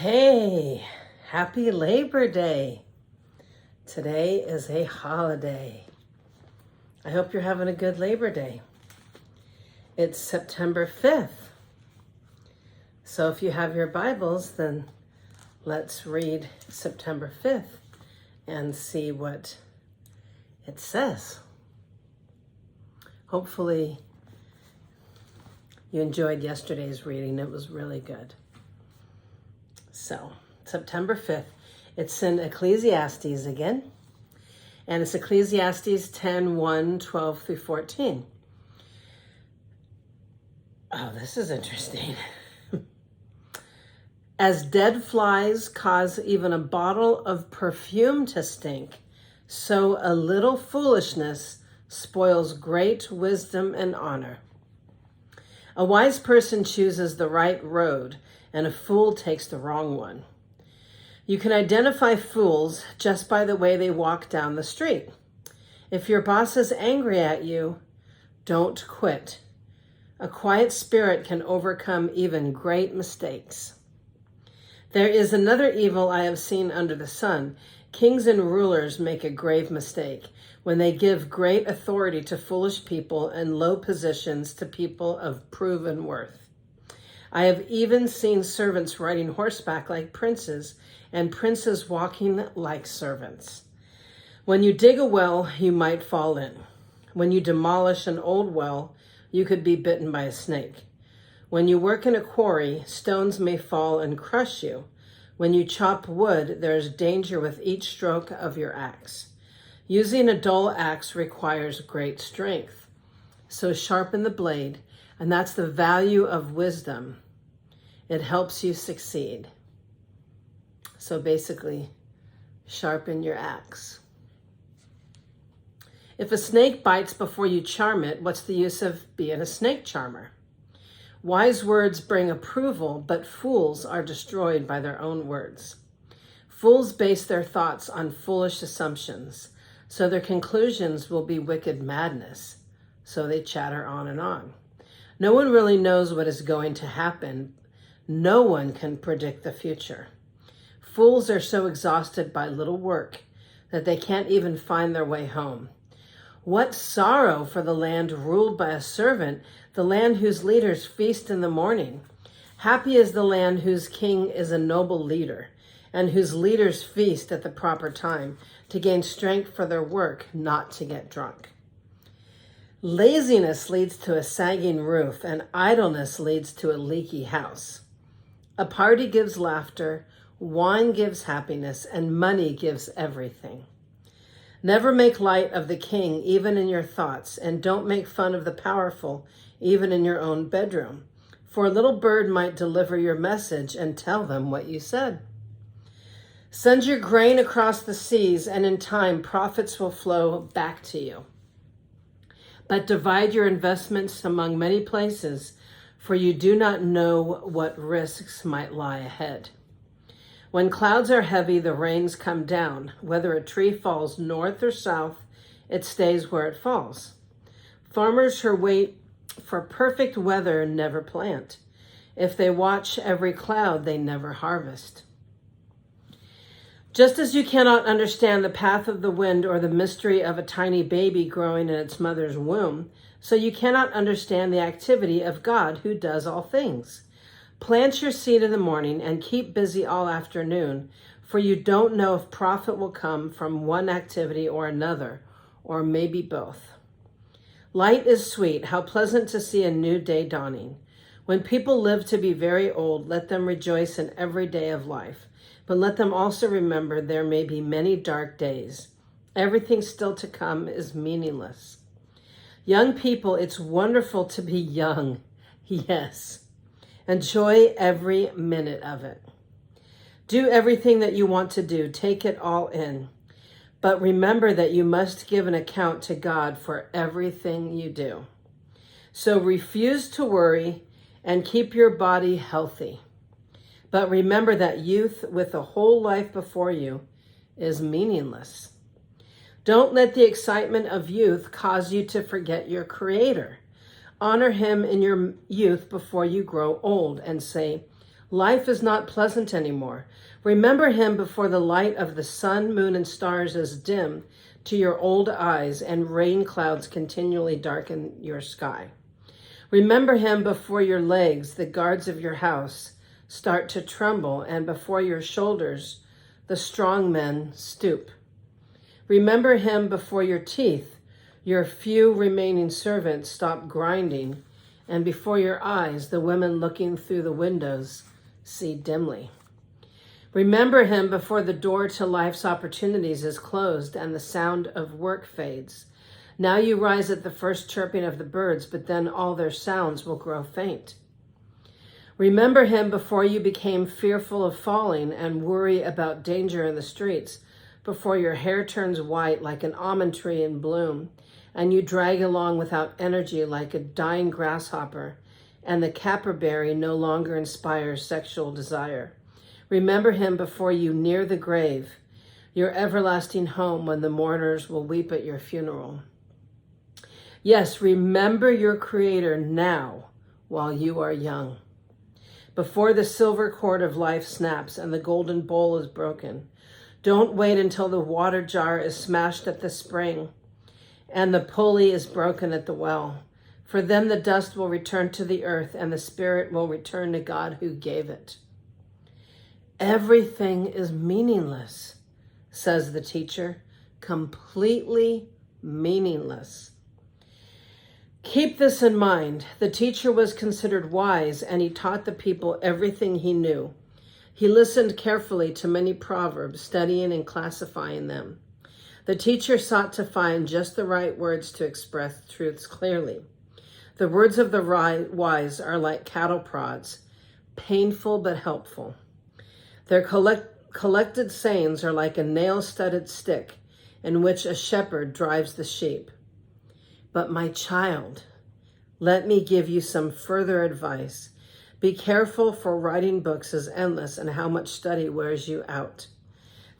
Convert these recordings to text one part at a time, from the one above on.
Hey, happy Labor Day. Today is a holiday. I hope you're having a good Labor Day. It's September 5th. So if you have your Bibles, then let's read September 5th and see what it says. Hopefully you enjoyed yesterday's reading. It was really good. So, September 5th, it's in Ecclesiastes again, and it's Ecclesiastes 10, 1, 12 through 14. Oh, this is interesting. As dead flies cause even a bottle of perfume to stink, so a little foolishness spoils great wisdom and honor. A wise person chooses the right road, and a fool takes the wrong one. You can identify fools just by the way they walk down the street. If your boss is angry at you, don't quit. A quiet spirit can overcome even great mistakes. There is another evil I have seen under the sun. Kings and rulers make a grave mistake when they give great authority to foolish people and low positions to people of proven worth. I have even seen servants riding horseback like princes and princes walking like servants. When you dig a well, you might fall in. When you demolish an old well, you could be bitten by a snake. When you work in a quarry, stones may fall and crush you. When you chop wood, there is danger with each stroke of your axe. Using a dull axe requires great strength. So sharpen the blade, and that's the value of wisdom. It helps you succeed. So basically, sharpen your axe. If a snake bites before you charm it, what's the use of being a snake charmer? Wise words bring approval, but fools are destroyed by their own words. Fools base their thoughts on foolish assumptions, so their conclusions will be wicked madness. So they chatter on and on. No one really knows what is going to happen. No one can predict the future. Fools are so exhausted by little work that they can't even find their way home. What sorrow for the land ruled by a servant, the land whose leaders feast in the morning. Happy is the land whose king is a noble leader, and whose leaders feast at the proper time to gain strength for their work, not to get drunk. Laziness leads to a sagging roof, and idleness leads to a leaky house. A party gives laughter, wine gives happiness, and money gives everything. Never make light of the king, even in your thoughts, and don't make fun of the powerful, even in your own bedroom. For a little bird might deliver your message and tell them what you said. Send your grain across the seas, and in time, profits will flow back to you. But divide your investments among many places, for you do not know what risks might lie ahead. When clouds are heavy, the rains come down. Whether a tree falls north or south, it stays where it falls. Farmers who wait for perfect weather never plant. If they watch every cloud, they never harvest. Just as you cannot understand the path of the wind or the mystery of a tiny baby growing in its mother's womb, so you cannot understand the activity of God who does all things. Plant your seed in the morning and keep busy all afternoon, for you don't know if profit will come from one activity or another, or maybe both. Light is sweet, how pleasant to see a new day dawning. When people live to be very old, let them rejoice in every day of life, but let them also remember there may be many dark days. Everything still to come is meaningless. Young people, it's wonderful to be young. Yes. Enjoy every minute of it. Do everything that you want to do. Take it all in. But remember that you must give an account to God for everything you do. So refuse to worry and keep your body healthy. But remember that youth with a whole life before you is meaningless. Don't let the excitement of youth cause you to forget your Creator. Honor him in your youth before you grow old and say, Life is not pleasant anymore. Remember him before the light of the sun, moon, and stars is dim to your old eyes and rain clouds continually darken your sky. Remember him before your legs, the guards of your house, start to tremble, and before your shoulders, the strong men stoop. Remember him before your teeth, your few remaining servants stop grinding, and before your eyes, the women looking through the windows see dimly. Remember him before the door to life's opportunities is closed and the sound of work fades. Now you rise at the first chirping of the birds, but then all their sounds will grow faint. Remember him before you became fearful of falling and worry about danger in the streets, before your hair turns white like an almond tree in bloom, and you drag along without energy like a dying grasshopper, and the caperberry no longer inspires sexual desire. Remember him before you near the grave, your everlasting home when the mourners will weep at your funeral. Yes, remember your Creator now while you are young. Before the silver cord of life snaps and the golden bowl is broken, don't wait until the water jar is smashed at the spring and the pulley is broken at the well. For then the dust will return to the earth and the spirit will return to God who gave it. Everything is meaningless, says the teacher, completely meaningless. Keep this in mind. The teacher was considered wise and he taught the people everything he knew. He listened carefully to many proverbs, studying and classifying them. The teacher sought to find just the right words to express truths clearly. The words of the wise are like cattle prods, painful but helpful. Their collected sayings are like a nail-studded stick in which a shepherd drives the sheep. But my child, let me give you some further advice. Be careful, for writing books is endless and how much study wears you out.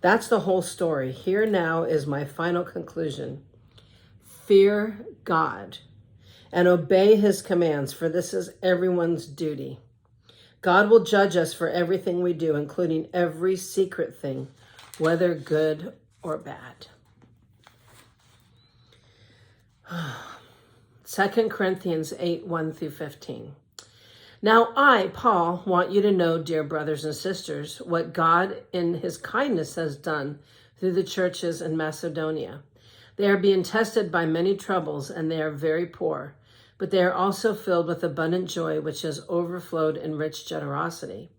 That's the whole story. Here now is my final conclusion. Fear God and obey his commands, for this is everyone's duty. God will judge us for everything we do, including every secret thing, whether good or bad. 2 Corinthians 8, 1 through 15. Now I, Paul, want you to know, dear brothers and sisters, what God in his kindness has done through the churches in Macedonia. They are being tested by many troubles, and they are very poor, but they are also filled with abundant joy, which has overflowed in rich generosity.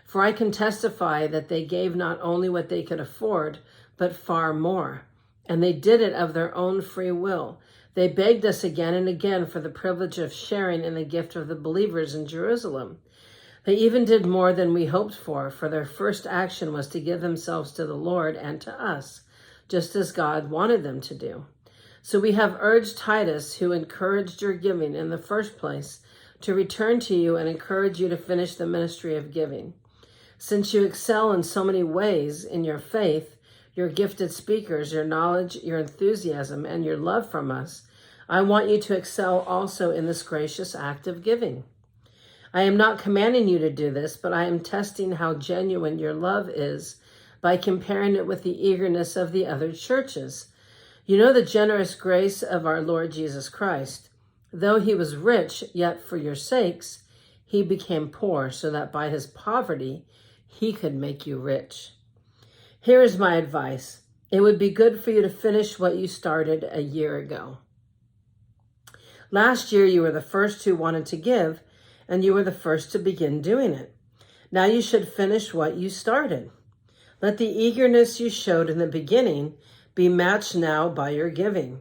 For I can testify that they gave not only what they could afford, but far more, and they did it of their own free will. They begged us again and again for the privilege of sharing in the gift of the believers in Jerusalem. They even did more than we hoped for their first action was to give themselves to the Lord and to us, just as God wanted them to do. So we have urged Titus, who encouraged your giving in the first place, to return to you and encourage you to finish the ministry of giving. Since you excel in so many ways in your faith, your gifted speakers, your knowledge, your enthusiasm, and your love from us, I want you to excel also in this gracious act of giving. I am not commanding you to do this, but I am testing how genuine your love is by comparing it with the eagerness of the other churches. You know the generous grace of our Lord Jesus Christ. Though he was rich, yet for your sakes, he became poor, so that by his poverty, he could make you rich. Here is my advice. It would be good for you to finish what you started a year ago. Last year, you were the first who wanted to give, and you were the first to begin doing it. Now you should finish what you started. Let the eagerness you showed in the beginning be matched now by your giving.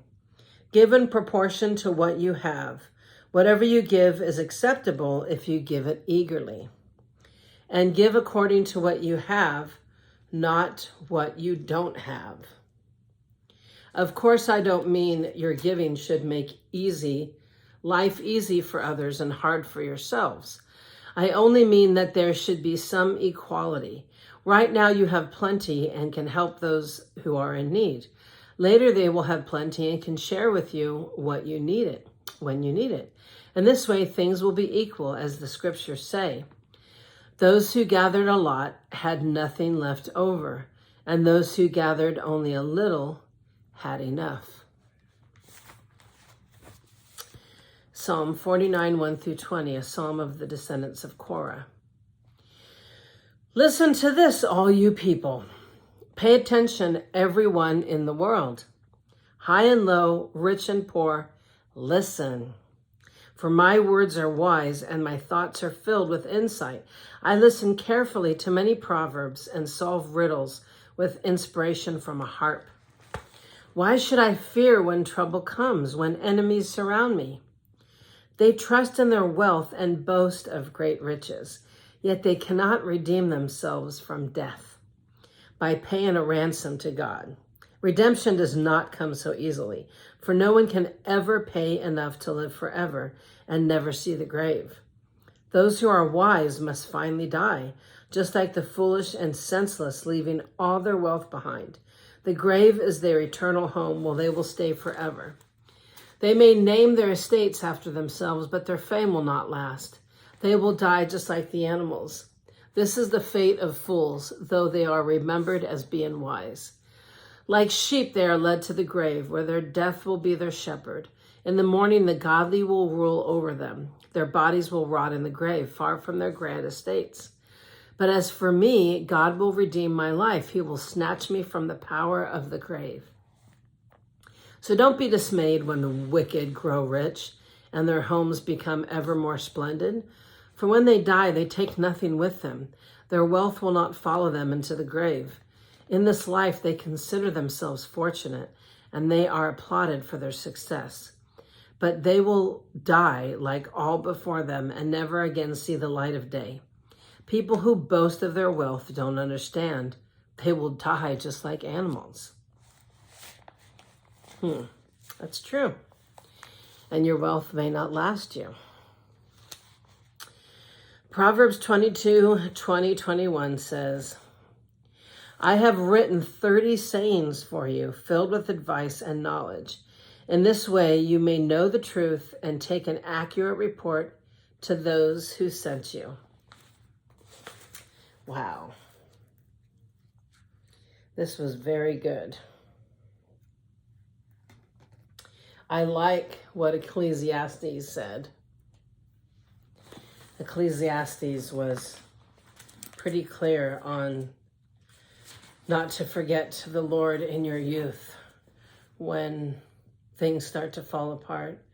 Give in proportion to what you have. Whatever you give is acceptable if you give it eagerly. And give according to what you have, not what you don't have. Of course, I don't mean your giving should make life easy for others and hard for yourselves. I only mean that there should be some equality. Right now you have plenty and can help those who are in need. Later they will have plenty and can share with you what you need it, when you need it. And this way things will be equal, as the scriptures say. Those who gathered a lot had nothing left over, and those who gathered only a little had enough. Psalm 49, 1 through 20, a psalm of the descendants of Korah. Listen to this, all you people. Pay attention, everyone in the world. High and low, rich and poor, listen. For my words are wise and my thoughts are filled with insight. I listen carefully to many proverbs and solve riddles with inspiration from a harp. Why should I fear when trouble comes, when enemies surround me? They trust in their wealth and boast of great riches, yet they cannot redeem themselves from death by paying a ransom to God. Redemption does not come so easily, for no one can ever pay enough to live forever and never see the grave. Those who are wise must finally die, just like the foolish and senseless, leaving all their wealth behind. The grave is their eternal home, where they will stay forever. They may name their estates after themselves, but their fame will not last. They will die just like the animals. This is the fate of fools, though they are remembered as being wise. Like sheep, they are led to the grave, where their death will be their shepherd. In the morning, the godly will rule over them. Their bodies will rot in the grave, far from their grand estates. But as for me, God will redeem my life. He will snatch me from the power of the grave. So don't be dismayed when the wicked grow rich and their homes become ever more splendid. For when they die, they take nothing with them. Their wealth will not follow them into the grave. In this life, they consider themselves fortunate, and they are applauded for their success. But they will die like all before them and never again see the light of day. People who boast of their wealth don't understand. They will die just like animals. That's true. And your wealth may not last you. Proverbs 22, 20, 21 says, I have written 30 sayings for you, filled with advice and knowledge. In this way, you may know the truth and take an accurate report to those who sent you. Wow. This was very good. I like what Ecclesiastes said. Ecclesiastes was pretty clear on not to forget the Lord in your youth when things start to fall apart,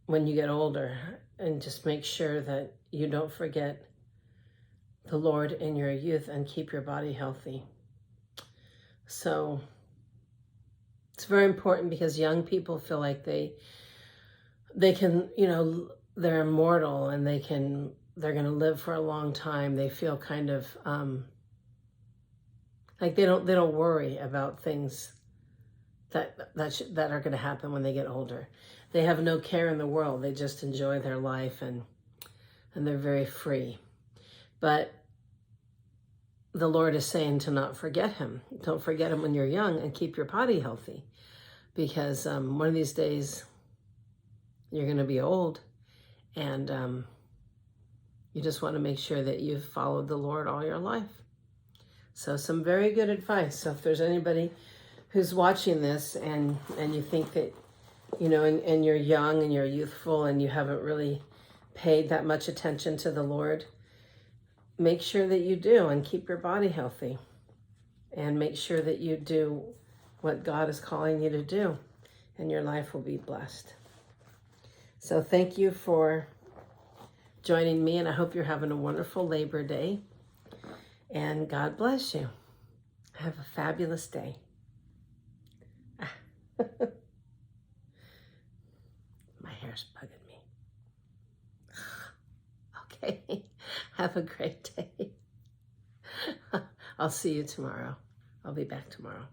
when you get older, and just make sure that you don't forget the Lord in your youth and keep your body healthy. So it's very important because young people feel like they can, they're immortal and they're going to live for a long time. They feel kind of like they don't worry about things that are going to happen when they get older. They have no care in the world. They just enjoy their life and they're very free. But the Lord is saying to not forget him. Don't forget him when you're young and keep your body healthy, because one of these days you're going to be old, and you just want to make sure that you've followed the Lord all your life. So some very good advice. So if there's anybody who's watching this and you think that, and you're young and you're youthful and you haven't really paid that much attention to the Lord, make sure that you do and keep your body healthy and make sure that you do what God is calling you to do, and your life will be blessed. So thank you for joining me, and I hope you're having a wonderful Labor Day, and God bless you. Have a fabulous day. My hair's bugging me. Okay. Have a great day. I'll see you tomorrow. I'll be back tomorrow.